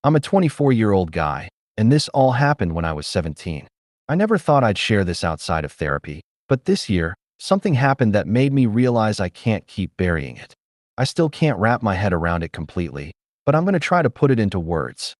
I'm a 24-year-old guy, and this all happened when I was 17. I never thought I'd share this outside of therapy, but this year, something happened that made me realize I can't keep burying it. I still can't wrap my head around it completely, but I'm going to try to put it into words.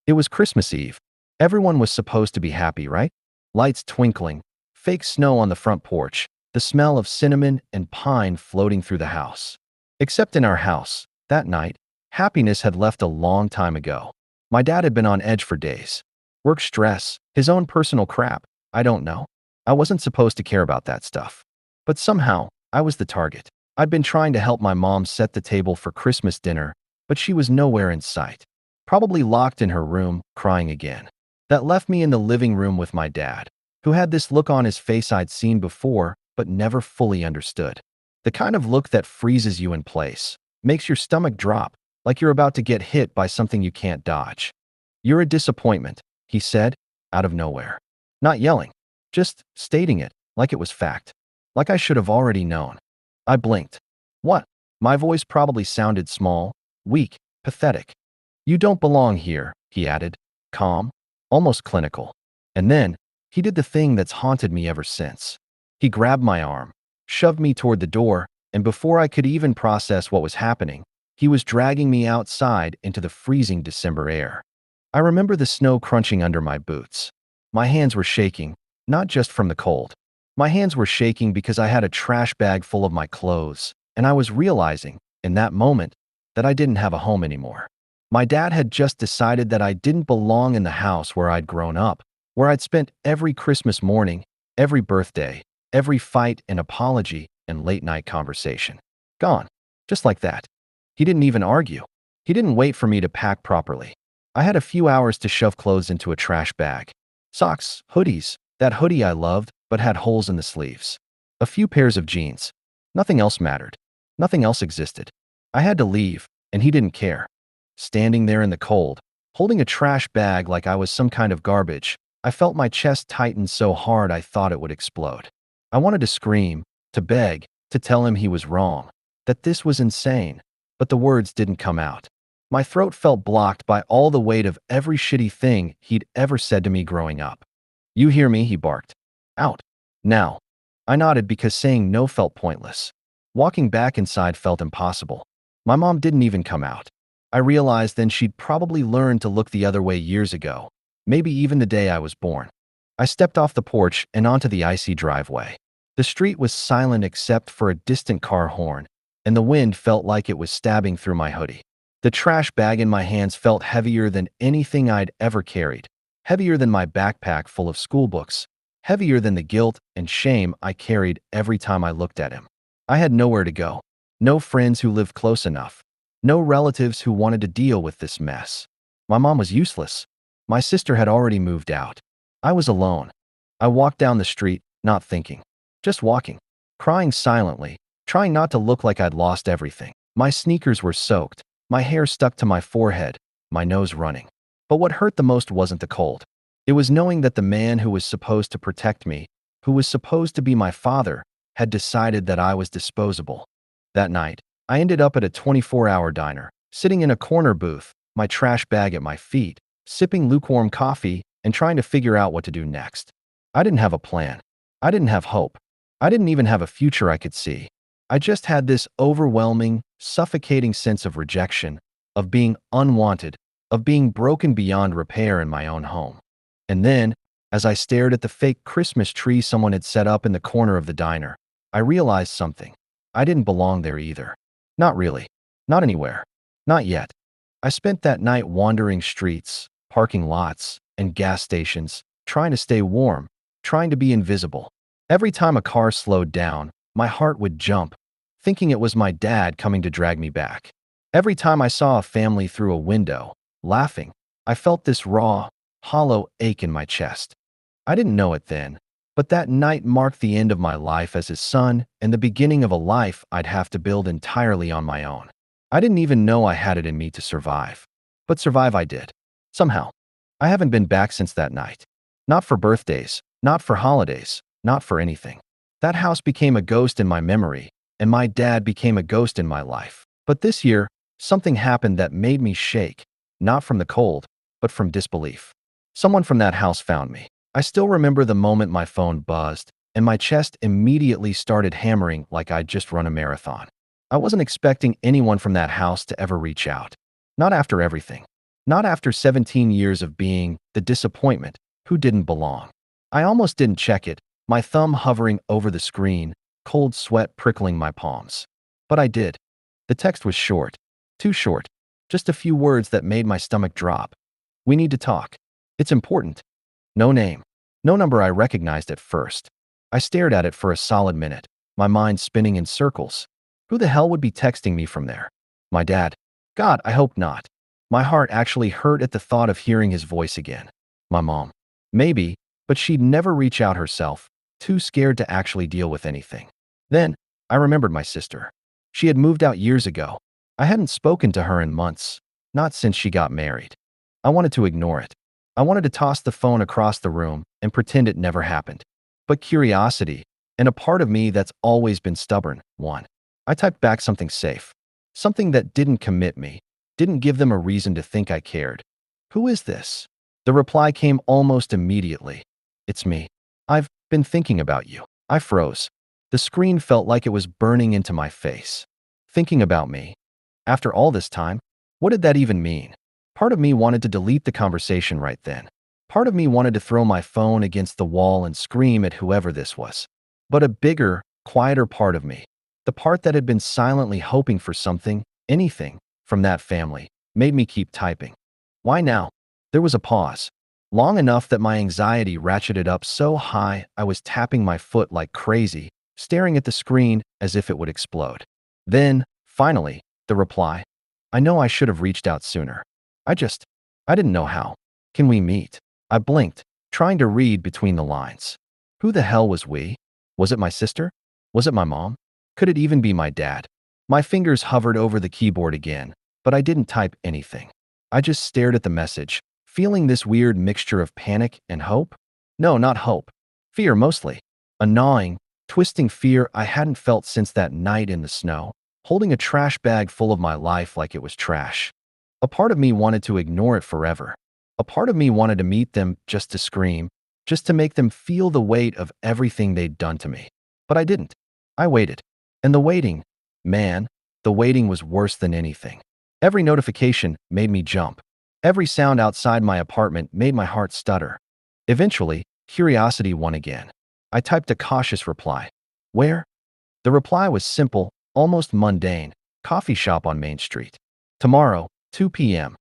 It was Christmas Eve. Everyone was supposed to be happy, right? Lights twinkling, fake snow on the front porch, the smell of cinnamon and pine floating through the house. Except in our house, that night, happiness had left a long time ago. My dad had been on edge for days. Work stress, his own personal crap, I don't know. I wasn't supposed to care about that stuff. But somehow, I was the target. I'd been trying to help my mom set the table for Christmas dinner, but she was nowhere in sight. Probably locked in her room, crying again. That left me in the living room with my dad, who had this look on his face I'd seen before, but never fully understood. The kind of look that freezes you in place, makes your stomach drop, like you're about to get hit by something you can't dodge. "You're a disappointment," he said, out of nowhere. Not yelling, just stating it, like it was fact. Like I should have already known. I blinked. "What?" My voice probably sounded small, weak, pathetic. "You don't belong here," he added, calm, almost clinical. And then, he did the thing that's haunted me ever since. He grabbed my arm, shoved me toward the door, and before I could even process what was happening, he was dragging me outside into the freezing December air. I remember the snow crunching under my boots. My hands were shaking, not just from the cold. My hands were shaking because I had a trash bag full of my clothes, and I was realizing, in that moment, that I didn't have a home anymore. My dad had just decided that I didn't belong in the house where I'd grown up, where I'd spent every Christmas morning, every birthday, every fight and apology and late-night conversation. Gone. Just like that. He didn't even argue. He didn't wait for me to pack properly. I had a few hours to shove clothes into a trash bag. Socks, hoodies, that hoodie I loved but had holes in the sleeves. A few pairs of jeans. Nothing else mattered. Nothing else existed. I had to leave, and he didn't care. Standing there in the cold, holding a trash bag like I was some kind of garbage, I felt my chest tighten so hard I thought it would explode. I wanted to scream, to beg, to tell him he was wrong, that this was insane, but the words didn't come out. My throat felt blocked by all the weight of every shitty thing he'd ever said to me growing up. "You hear me?" he barked. "Out. Now." I nodded because saying no felt pointless. Walking back inside felt impossible. My mom didn't even come out. I realized then she'd probably learned to look the other way years ago, maybe even the day I was born. I stepped off the porch and onto the icy driveway. The street was silent except for a distant car horn, and the wind felt like it was stabbing through my hoodie. The trash bag in my hands felt heavier than anything I'd ever carried, heavier than my backpack full of school books, heavier than the guilt and shame I carried every time I looked at him. I had nowhere to go, no friends who lived close enough, no relatives who wanted to deal with this mess. My mom was useless. My sister had already moved out. I was alone. I walked down the street, not thinking, just walking, crying silently, trying not to look like I'd lost everything. My sneakers were soaked, my hair stuck to my forehead, my nose running. But what hurt the most wasn't the cold. It was knowing that the man who was supposed to protect me, who was supposed to be my father, had decided that I was disposable. That night, I ended up at a 24-hour diner, sitting in a corner booth, my trash bag at my feet, sipping lukewarm coffee and trying to figure out what to do next. I didn't have a plan. I didn't have hope. I didn't even have a future I could see. I just had this overwhelming, suffocating sense of rejection, of being unwanted, of being broken beyond repair in my own home. And then, as I stared at the fake Christmas tree someone had set up in the corner of the diner, I realized something. I didn't belong there either. Not really. Not anywhere. Not yet. I spent that night wandering streets, parking lots, and gas stations, trying to stay warm, trying to be invisible. Every time a car slowed down, my heart would jump, thinking it was my dad coming to drag me back. Every time I saw a family through a window, laughing, I felt this raw, hollow ache in my chest. I didn't know it then, but that night marked the end of my life as his son and the beginning of a life I'd have to build entirely on my own. I didn't even know I had it in me to survive. But survive I did. Somehow. I haven't been back since that night. Not for birthdays, not for holidays, not for anything. That house became a ghost in my memory, and my dad became a ghost in my life. But this year, something happened that made me shake, not from the cold, but from disbelief. Someone from that house found me. I still remember the moment my phone buzzed, and my chest immediately started hammering like I'd just run a marathon. I wasn't expecting anyone from that house to ever reach out. Not after everything. Not after 17 years of being the disappointment who didn't belong. I almost didn't check it, my thumb hovering over the screen, cold sweat prickling my palms. But I did. The text was short. Too short. Just a few words that made my stomach drop. We need to talk. It's important. No name. No number I recognized at first. I stared at it for a solid minute, my mind spinning in circles. Who the hell would be texting me from there? My dad? God, I hope not. My heart actually hurt at the thought of hearing his voice again. My mom. Maybe, but she'd never reach out herself, too scared to actually deal with anything. Then, I remembered my sister. She had moved out years ago. I hadn't spoken to her in months, not since she got married. I wanted to ignore it. I wanted to toss the phone across the room and pretend it never happened. But curiosity, and a part of me that's always been stubborn, won. I typed back something safe. Something that didn't commit me, didn't give them a reason to think I cared. Who is this? The reply came almost immediately. It's me. I've been thinking about you. I froze. The screen felt like it was burning into my face. Thinking about me. After all this time, what did that even mean? Part of me wanted to delete the conversation right then. Part of me wanted to throw my phone against the wall and scream at whoever this was. But a bigger, quieter part of me, the part that had been silently hoping for something, anything, from that family, made me keep typing. Why now? There was a pause. Long enough that my anxiety ratcheted up so high I was tapping my foot like crazy, staring at the screen as if it would explode. Then, finally, the reply. I know I should have reached out sooner. I didn't know how. Can we meet? I blinked, trying to read between the lines. Who the hell was we? Was it my sister? Was it my mom? Could it even be my dad? My fingers hovered over the keyboard again, but I didn't type anything. I just stared at the message, feeling this weird mixture of panic and hope. No, not hope. Fear mostly. A gnawing, twisting fear I hadn't felt since that night in the snow, holding a trash bag full of my life like it was trash. A part of me wanted to ignore it forever. A part of me wanted to meet them just to scream, just to make them feel the weight of everything they'd done to me. But I didn't. I waited. And the waiting, man, the waiting was worse than anything. Every notification made me jump. Every sound outside my apartment made my heart stutter. Eventually, curiosity won again. I typed a cautious reply. Where? The reply was simple, almost mundane. Coffee shop on Main Street. Tomorrow, 2 p.m.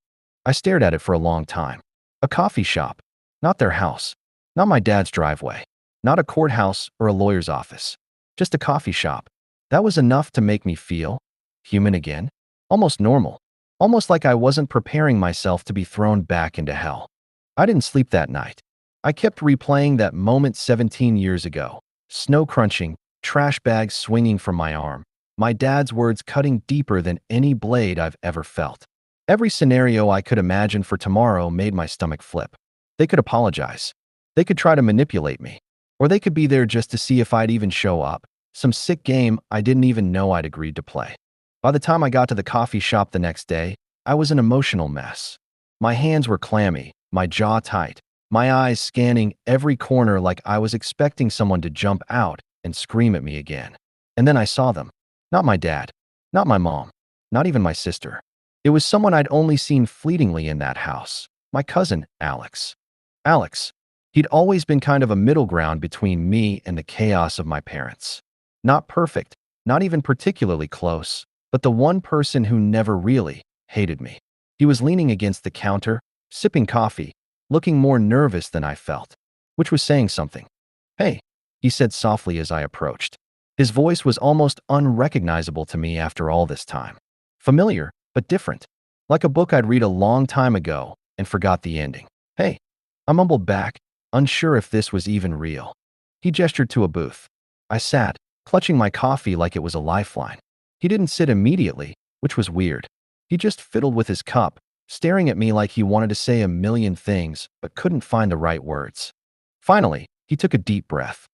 I stared at it for a long time. A coffee shop. Not their house. Not my dad's driveway. Not a courthouse or a lawyer's office. Just a coffee shop. That was enough to make me feel human again. Almost normal. Almost like I wasn't preparing myself to be thrown back into hell. I didn't sleep that night. I kept replaying that moment 17 years ago. Snow crunching, trash bags swinging from my arm. My dad's words cutting deeper than any blade I've ever felt. Every scenario I could imagine for tomorrow made my stomach flip. They could apologize. They could try to manipulate me. Or they could be there just to see if I'd even show up. Some sick game I didn't even know I'd agreed to play. By the time I got to the coffee shop the next day, I was an emotional mess. My hands were clammy, my jaw tight, my eyes scanning every corner like I was expecting someone to jump out and scream at me again. And then I saw them. Not my dad. Not my mom. Not even my sister. It was someone I'd only seen fleetingly in that house. My cousin, Alex. Alex. He'd always been kind of a middle ground between me and the chaos of my parents. Not perfect, not even particularly close, but the one person who never really hated me. He was leaning against the counter, sipping coffee, looking more nervous than I felt, which was saying something. Hey, he said softly as I approached. His voice was almost unrecognizable to me after all this time. Familiar, but different. Like a book I'd read a long time ago and forgot the ending. Hey, I mumbled back, unsure if this was even real. He gestured to a booth. I sat, clutching my coffee like it was a lifeline. He didn't sit immediately, which was weird. He just fiddled with his cup, staring at me like he wanted to say a million things but couldn't find the right words. Finally, he took a deep breath.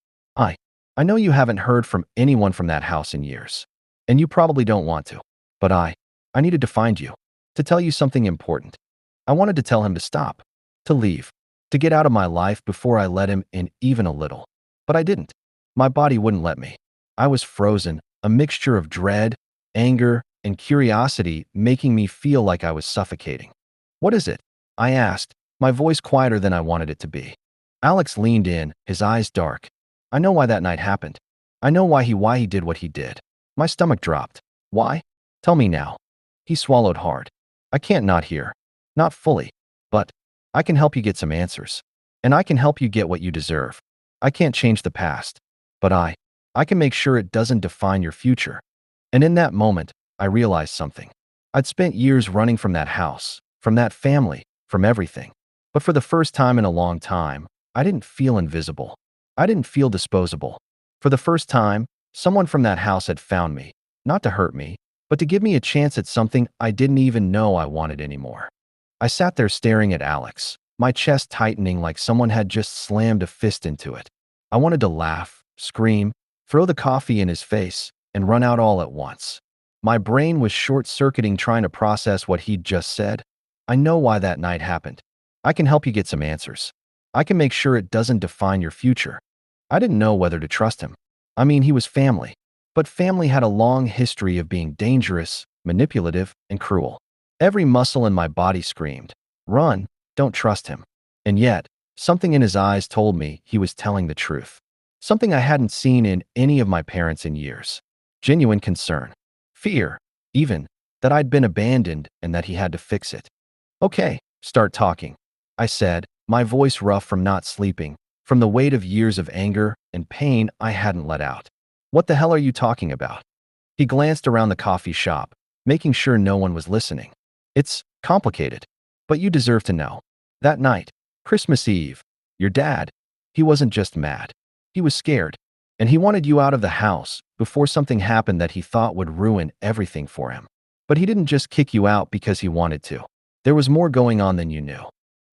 I know you haven't heard from anyone from that house in years. And you probably don't want to. But I needed to find you. To tell you something important. I wanted to tell him to stop, to leave, to get out of my life before I let him in even a little. But I didn't. My body wouldn't let me. I was frozen, a mixture of dread, anger, and curiosity making me feel like I was suffocating. What is it? I asked, my voice quieter than I wanted it to be. Alex leaned in, his eyes dark. I know why that night happened. I know why he did what he did. My stomach dropped. Why? Tell me now. He swallowed hard. I can't not hear. Not fully. But I can help you get some answers. And I can help you get what you deserve. I can't change the past. But I can make sure it doesn't define your future. And in that moment, I realized something. I'd spent years running from that house, from that family, from everything. But for the first time in a long time, I didn't feel invisible. I didn't feel disposable. For the first time, someone from that house had found me, not to hurt me, but to give me a chance at something I didn't even know I wanted anymore. I sat there staring at Alex, my chest tightening like someone had just slammed a fist into it. I wanted to laugh, scream, throw the coffee in his face, and run out all at once. My brain was short-circuiting trying to process what he'd just said. I know why that night happened. I can help you get some answers. I can make sure it doesn't define your future. I didn't know whether to trust him. I mean, he was family. But family had a long history of being dangerous, manipulative, and cruel. Every muscle in my body screamed, run, don't trust him. And yet, something in his eyes told me he was telling the truth. Something I hadn't seen in any of my parents in years. Genuine concern. Fear, even, that I'd been abandoned and that he had to fix it. Okay, start talking, I said, my voice rough from not sleeping, from the weight of years of anger and pain I hadn't let out. What the hell are you talking about? He glanced around the coffee shop, making sure no one was listening. It's complicated, but you deserve to know. That night, Christmas Eve, your dad, he wasn't just mad. He was scared, and he wanted you out of the house before something happened that he thought would ruin everything for him. But he didn't just kick you out because he wanted to. There was more going on than you knew.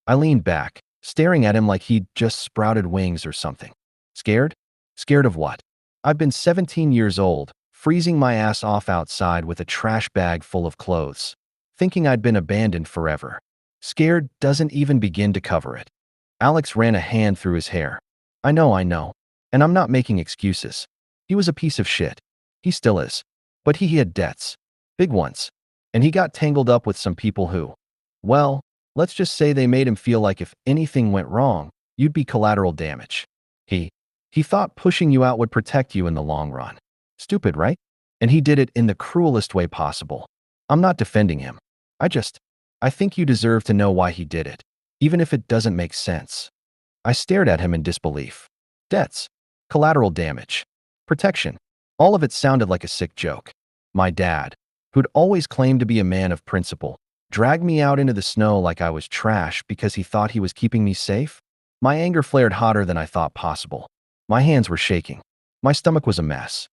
I leaned back, staring at him like he'd just sprouted wings or something. Scared? Scared of what? I've been 17 years old, freezing my ass off outside with a trash bag full of clothes, thinking I'd been abandoned forever. Scared doesn't even begin to cover it. Alex ran a hand through his hair. I know, and I'm not making excuses. He was a piece of shit. He still is. But he had debts. Big ones. And he got tangled up with some people who, well, let's just say they made him feel like if anything went wrong, you'd be collateral damage. He thought pushing you out would protect you in the long run. Stupid, right? And he did it in the cruelest way possible. I'm not defending him. I think you deserve to know why he did it, even if it doesn't make sense. I stared at him in disbelief. Debts, collateral damage, protection. All of it sounded like a sick joke. My dad, who'd always claimed to be a man of principle, dragged me out into the snow like I was trash because he thought he was keeping me safe? My anger flared hotter than I thought possible. My hands were shaking. My stomach was a mess.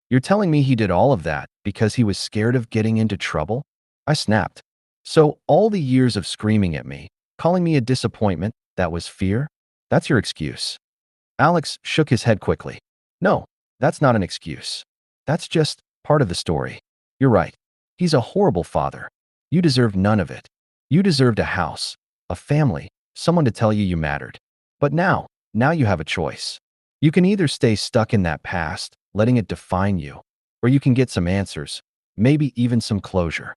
You're telling me he did all of that because he was scared of getting into trouble? I snapped. So all the years of screaming at me, calling me a disappointment, that was fear? That's your excuse. Alex shook his head quickly. No, that's not an excuse. That's just part of the story. You're right. He's a horrible father. You deserved none of it. You deserved a house, a family, someone to tell you you mattered. But now you have a choice. You can either stay stuck in that past, letting it define you, or you can get some answers, maybe even some closure.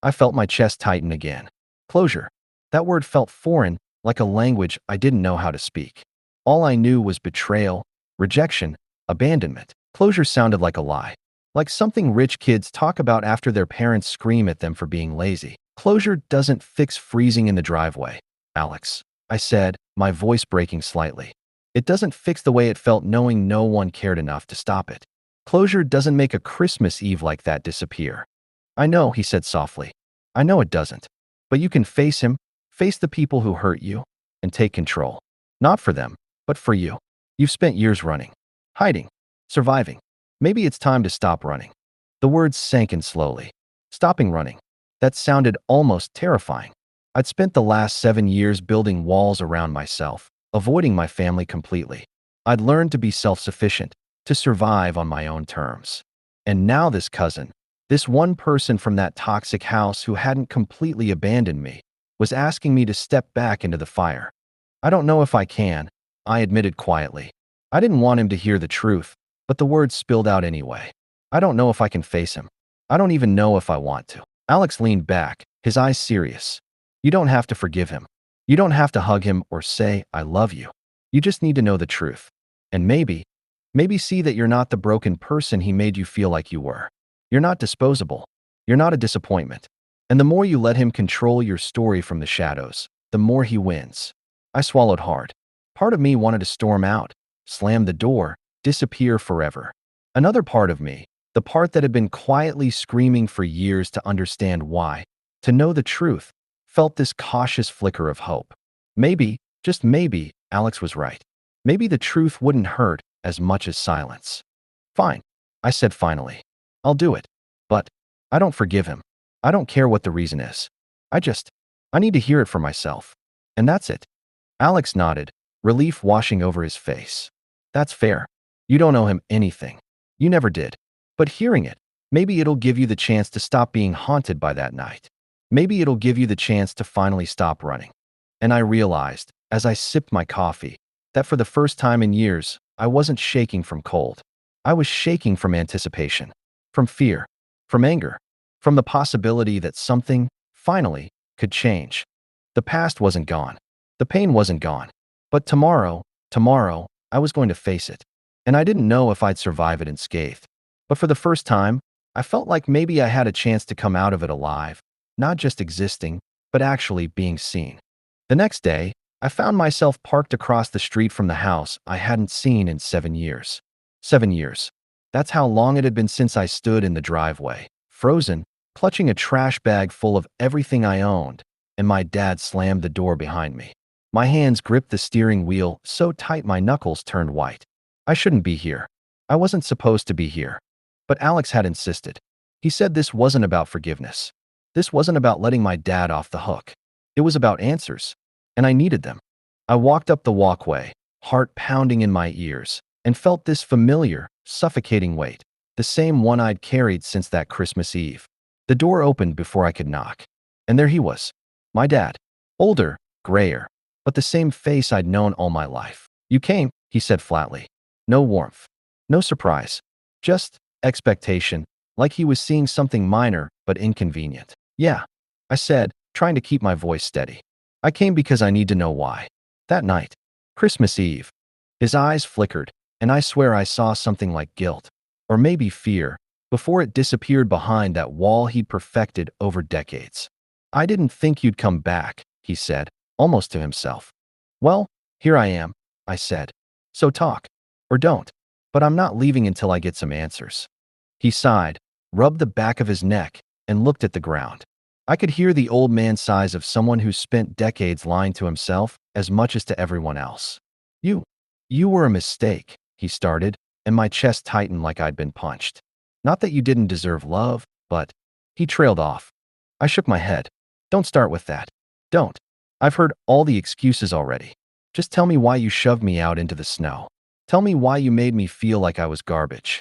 I felt my chest tighten again. Closure. That word felt foreign, like a language I didn't know how to speak. All I knew was betrayal, rejection, abandonment. Closure sounded like a lie, like something rich kids talk about after their parents scream at them for being lazy. Closure doesn't fix freezing in the driveway, Alex, I said, my voice breaking slightly. It doesn't fix the way it felt knowing no one cared enough to stop it. Closure doesn't make a Christmas Eve like that disappear. I know, he said softly. I know it doesn't. But you can face him, face the people who hurt you, and take control. Not for them, but for you. You've spent years running, hiding, surviving. Maybe it's time to stop running. The words sank in slowly. Stopping running. That sounded almost terrifying. I'd spent the last 7 years building walls around myself, avoiding my family completely. I'd learned to be self-sufficient, to survive on my own terms. And now this cousin, this one person from that toxic house who hadn't completely abandoned me, was asking me to step back into the fire. I don't know if I can, I admitted quietly. I didn't want him to hear the truth, but the words spilled out anyway. I don't know if I can face him. I don't even know if I want to. Alex leaned back, his eyes serious. You don't have to forgive him. You don't have to hug him or say, I love you. You just need to know the truth. And maybe see that you're not the broken person he made you feel like you were. You're not disposable. You're not a disappointment. And the more you let him control your story from the shadows, the more he wins. I swallowed hard. Part of me wanted to storm out, slam the door, disappear forever. Another part of me, the part that had been quietly screaming for years to understand why, to know the truth, felt this cautious flicker of hope. Maybe, just maybe, Alex was right. Maybe the truth wouldn't hurt as much as silence. Fine, I said finally. I'll do it. But I don't forgive him. I don't care what the reason is. I need to hear it for myself. And that's it. Alex nodded, relief washing over his face. That's fair. You don't owe him anything. You never did. But hearing it, maybe it'll give you the chance to stop being haunted by that night. Maybe it'll give you the chance to finally stop running. And I realized, as I sipped my coffee, that for the first time in years, I wasn't shaking from cold. I was shaking from anticipation, from fear, from anger, from the possibility that something, finally, could change. The past wasn't gone. The pain wasn't gone. But tomorrow, I was going to face it. And I didn't know if I'd survive it unscathed. But for the first time, I felt like maybe I had a chance to come out of it alive, not just existing, but actually being seen. The next day, I found myself parked across the street from the house I hadn't seen in 7 years. 7 years. That's how long it had been since I stood in the driveway, frozen, clutching a trash bag full of everything I owned, and my dad slammed the door behind me. My hands gripped the steering wheel so tight my knuckles turned white. I shouldn't be here. I wasn't supposed to be here. But Alex had insisted. He said this wasn't about forgiveness. This wasn't about letting my dad off the hook. It was about answers. And I needed them. I walked up the walkway, heart pounding in my ears, and felt this familiar, suffocating weight, the same one I'd carried since that Christmas Eve. The door opened before I could knock. And there he was. My dad. Older, grayer, but the same face I'd known all my life. You came, he said flatly. No warmth. No surprise. Just expectation, like he was seeing something minor but inconvenient. Yeah, I said, trying to keep my voice steady. I came because I need to know why. That night, Christmas Eve, his eyes flickered, and I swear I saw something like guilt, or maybe fear, before it disappeared behind that wall he'd perfected over decades. I didn't think you'd come back, he said, almost to himself. Well, here I am, I said. So talk. Or don't. But I'm not leaving until I get some answers. He sighed, rubbed the back of his neck, and looked at the ground. I could hear the old man sighs of someone who spent decades lying to himself as much as to everyone else. You were a mistake, he started, and my chest tightened like I'd been punched. Not that you didn't deserve love, but… He trailed off. I shook my head. Don't start with that. Don't. I've heard all the excuses already. Just tell me why you shoved me out into the snow. Tell me why you made me feel like I was garbage.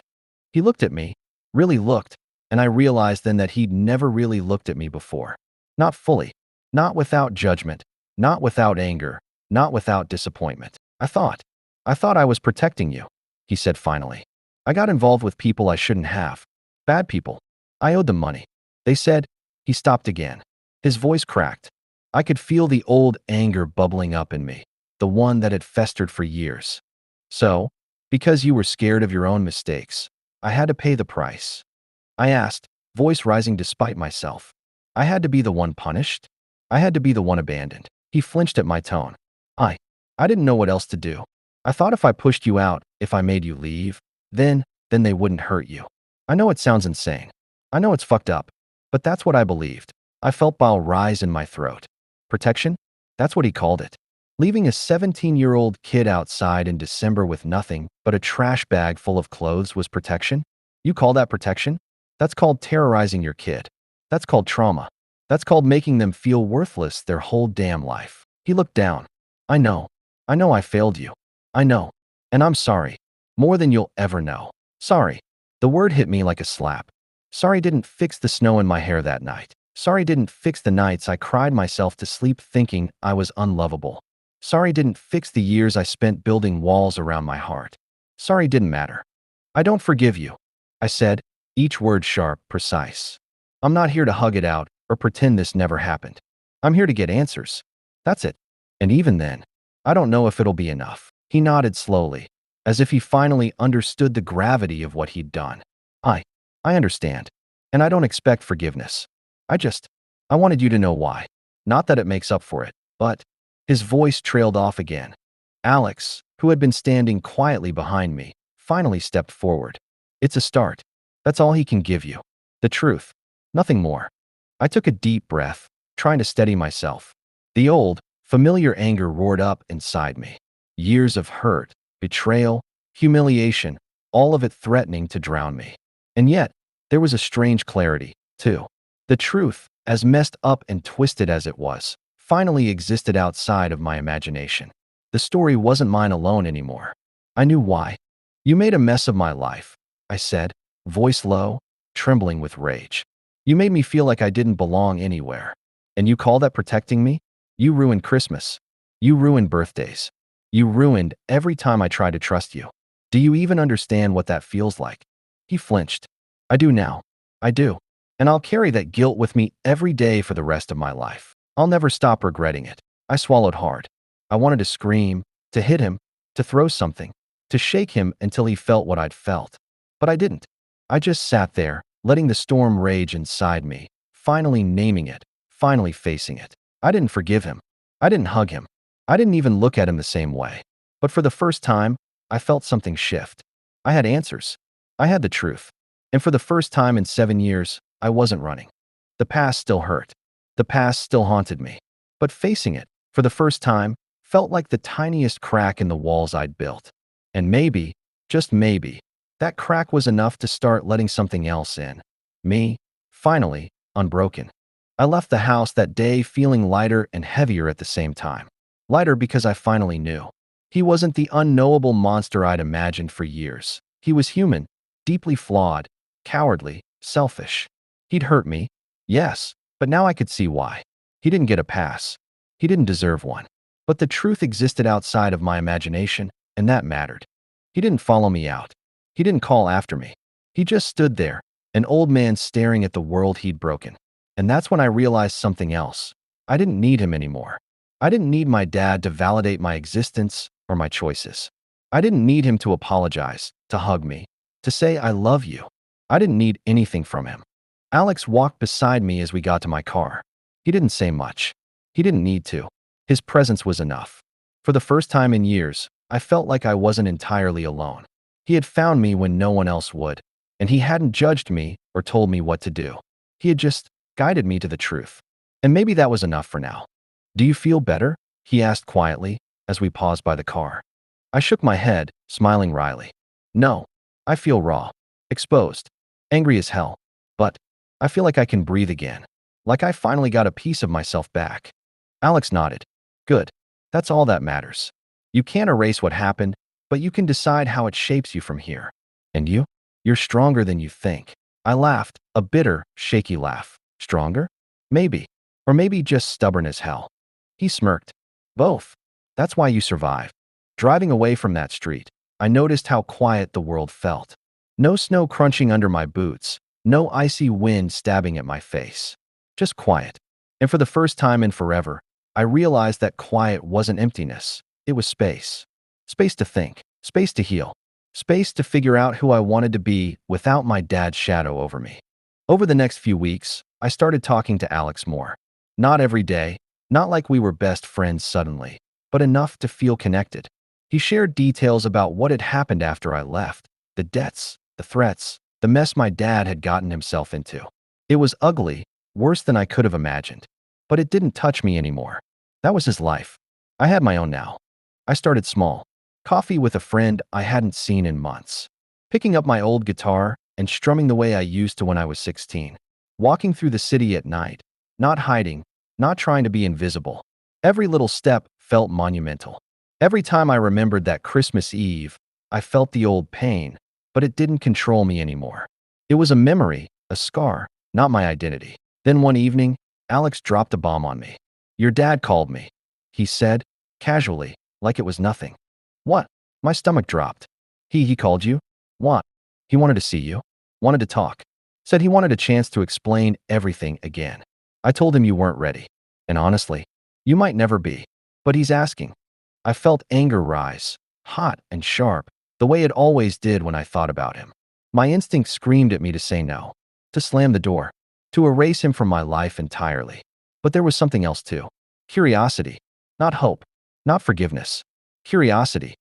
He looked at me, really looked, and I realized then that he'd never really looked at me before. Not fully. Not without judgment. Not without anger. Not without disappointment. I thought I was protecting you, he said finally. I got involved with people I shouldn't have. Bad people. I owed them money. They said… He stopped again. His voice cracked. I could feel the old anger bubbling up in me, the one that had festered for years. So, because you were scared of your own mistakes, I had to pay the price. I asked, voice rising despite myself. I had to be the one punished? I had to be the one abandoned. He flinched at my tone. I didn't know what else to do. I thought if I pushed you out, if I made you leave, then they wouldn't hurt you. I know it sounds insane. I know it's fucked up. But that's what I believed. I felt bile rise in my throat. Protection? That's what he called it. Leaving a 17-year-old kid outside in December with nothing but a trash bag full of clothes was protection? You call that protection? That's called terrorizing your kid. That's called trauma. That's called making them feel worthless their whole damn life. He looked down. I know I failed you. I know. And I'm sorry. More than you'll ever know. Sorry. The word hit me like a slap. Sorry didn't fix the snow in my hair that night. Sorry didn't fix the nights I cried myself to sleep thinking I was unlovable. Sorry didn't fix the years I spent building walls around my heart. Sorry didn't matter. I don't forgive you, I said, each word sharp, precise. I'm not here to hug it out or pretend this never happened. I'm here to get answers. That's it. And even then, I don't know if it'll be enough. He nodded slowly, as if he finally understood the gravity of what he'd done. I, I understand. And I don't expect forgiveness. I wanted you to know why. Not that it makes up for it, but his voice trailed off again. Alex, who had been standing quietly behind me, finally stepped forward. It's a start. That's all he can give you. The truth. Nothing more. I took a deep breath, trying to steady myself. The old, familiar anger roared up inside me. Years of hurt, betrayal, humiliation, all of it threatening to drown me. And yet, there was a strange clarity, too. The truth, as messed up and twisted as it was, finally existed outside of my imagination. The story wasn't mine alone anymore. I knew why. You made a mess of my life, I said, voice low, trembling with rage. You made me feel like I didn't belong anywhere. And you call that protecting me? You ruined Christmas. You ruined birthdays. You ruined every time I tried to trust you. Do you even understand what that feels like? He flinched. I do now. I do. And I'll carry that guilt with me every day for the rest of my life. I'll never stop regretting it. I swallowed hard. I wanted to scream, to hit him, to throw something, to shake him until he felt what I'd felt. But I didn't. I just sat there, letting the storm rage inside me, finally naming it, finally facing it. I didn't forgive him. I didn't hug him. I didn't even look at him the same way. But for the first time, I felt something shift. I had answers. I had the truth. And for the first time in 7 years, I wasn't running. The past still hurt. The past still haunted me. But facing it, for the first time, felt like the tiniest crack in the walls I'd built. And maybe, just maybe, that crack was enough to start letting something else in. Me, finally, unbroken. I left the house that day feeling lighter and heavier at the same time. Lighter because I finally knew. He wasn't the unknowable monster I'd imagined for years. He was human, deeply flawed, cowardly, selfish. He'd hurt me, yes, but now I could see why. He didn't get a pass. He didn't deserve one. But the truth existed outside of my imagination, and that mattered. He didn't follow me out. He didn't call after me. He just stood there, an old man staring at the world he'd broken. And that's when I realized something else. I didn't need him anymore. I didn't need my dad to validate my existence or my choices. I didn't need him to apologize, to hug me, to say I love you. I didn't need anything from him. Alex walked beside me as we got to my car. He didn't say much. He didn't need to. His presence was enough. For the first time in years, I felt like I wasn't entirely alone. He had found me when no one else would, and he hadn't judged me or told me what to do. He had just guided me to the truth. And maybe that was enough for now. Do you feel better? He asked quietly as we paused by the car. I shook my head, smiling wryly. No, I feel raw, exposed, angry as hell. But I feel like I can breathe again, like I finally got a piece of myself back. Alex nodded. Good. That's all that matters. You can't erase what happened, but you can decide how it shapes you from here. And you? You're stronger than you think. I laughed, a bitter, shaky laugh. Stronger? Maybe. Or maybe just stubborn as hell. He smirked. Both. That's why you survived. Driving away from that street, I noticed how quiet the world felt. No snow crunching under my boots. No icy wind stabbing at my face. Just quiet. And for the first time in forever, I realized that quiet wasn't emptiness. It was space. Space to think. Space to heal. Space to figure out who I wanted to be without my dad's shadow over me. Over the next few weeks, I started talking to Alex more. Not every day, not like we were best friends suddenly, but enough to feel connected. He shared details about what had happened after I left, the debts, the threats, the mess my dad had gotten himself into. It was ugly, worse than I could have imagined. But it didn't touch me anymore. That was his life. I had my own now. I started small. Coffee with a friend I hadn't seen in months. Picking up my old guitar and strumming the way I used to when I was 16. Walking through the city at night. Not hiding, not trying to be invisible. Every little step felt monumental. Every time I remembered that Christmas Eve, I felt the old pain, but it didn't control me anymore. It was a memory, a scar, not my identity. Then one evening, Alex dropped a bomb on me. Your dad called me, he said, casually, like it was nothing. What? My stomach dropped. He called you? What? He wanted to see you. Wanted to talk. Said he wanted a chance to explain everything again. I told him you weren't ready. And honestly, you might never be. But he's asking. I felt anger rise, hot and sharp, the way it always did when I thought about him. My instinct screamed at me to say no, to slam the door, to erase him from my life entirely. But there was something else too. Curiosity. Not hope. Not forgiveness. Curiosity.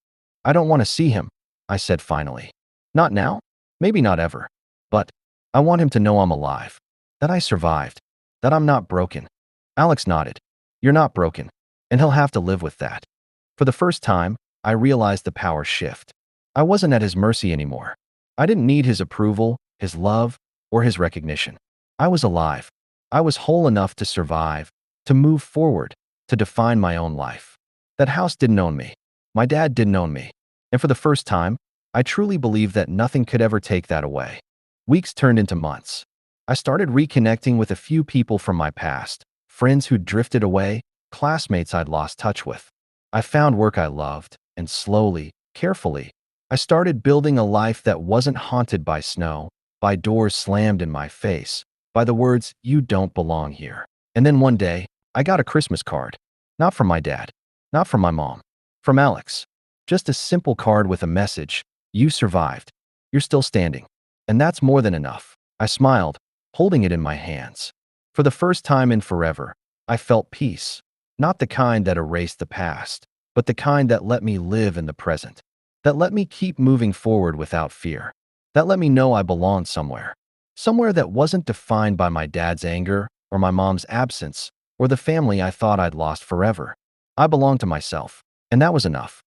I don't want to see him, I said finally. Not now. Maybe not ever. But I want him to know I'm alive. That I survived. That I'm not broken. Alex nodded. You're not broken. And he'll have to live with that. For the first time, I realized the power shift. I wasn't at his mercy anymore. I didn't need his approval, his love, or his recognition. I was alive. I was whole enough to survive, to move forward, to define my own life. That house didn't own me. My dad didn't own me. And for the first time, I truly believed that nothing could ever take that away. Weeks turned into months. I started reconnecting with a few people from my past, friends who'd drifted away, classmates I'd lost touch with. I found work I loved, and slowly, carefully, I started building a life that wasn't haunted by snow, by doors slammed in my face, by the words, "You don't belong here." And then one day, I got a Christmas card. Not from my dad, not from my mom, from Alex. Just a simple card with a message, "You survived. You're still standing." And that's more than enough. I smiled, holding it in my hands. For the first time in forever, I felt peace. Not the kind that erased the past, but the kind that let me live in the present. That let me keep moving forward without fear. That let me know I belonged somewhere. Somewhere that wasn't defined by my dad's anger or my mom's absence or the family I thought I'd lost forever. I belonged to myself, and that was enough.